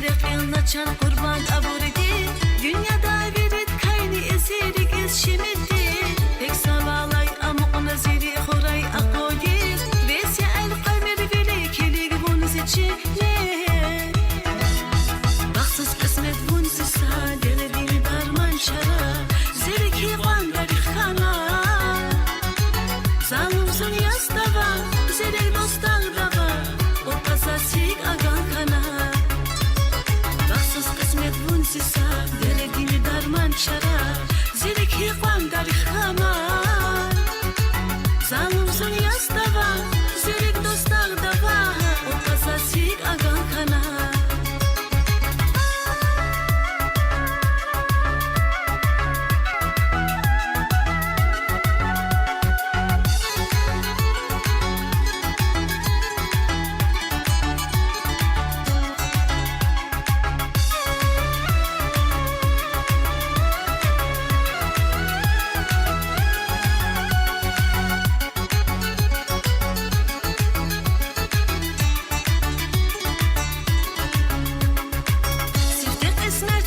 Yüreğine çan kurban avurdi Dünyada verit kayni esirik es şimidi Pek savalay ama ona ziri horay akoyiz Vesya el kamer veli kelik bunuz içine Baksız kısmet bunuz sa dele dil darman şara Ziriki vandari khana Zalımsın yastava zirek dostal dava O tasasik agan kana Baksız kısmet bunuz sa dele dil darman şara Ziriki vandari khana Zalımsın yastava zirek dostal dava O tasasik agan kana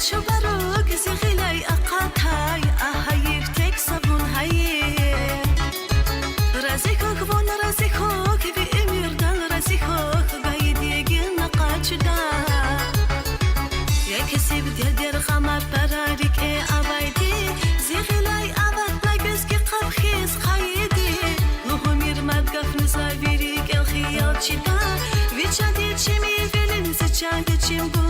شبارو کسی خیلی اقاتای آهایک تک صبون هایی رازی کوک وون رازی کوک وی امیردان رازی کوک گایدیگی نقاچدا یا کسی بدیل در غمار براریک آوایدی زی خیلی آوات نگز که قب خیز خایدی نهمیر مدگف نزاویریک الخیال چیدا وی چادی چیمی ویلین زی چانگ چیم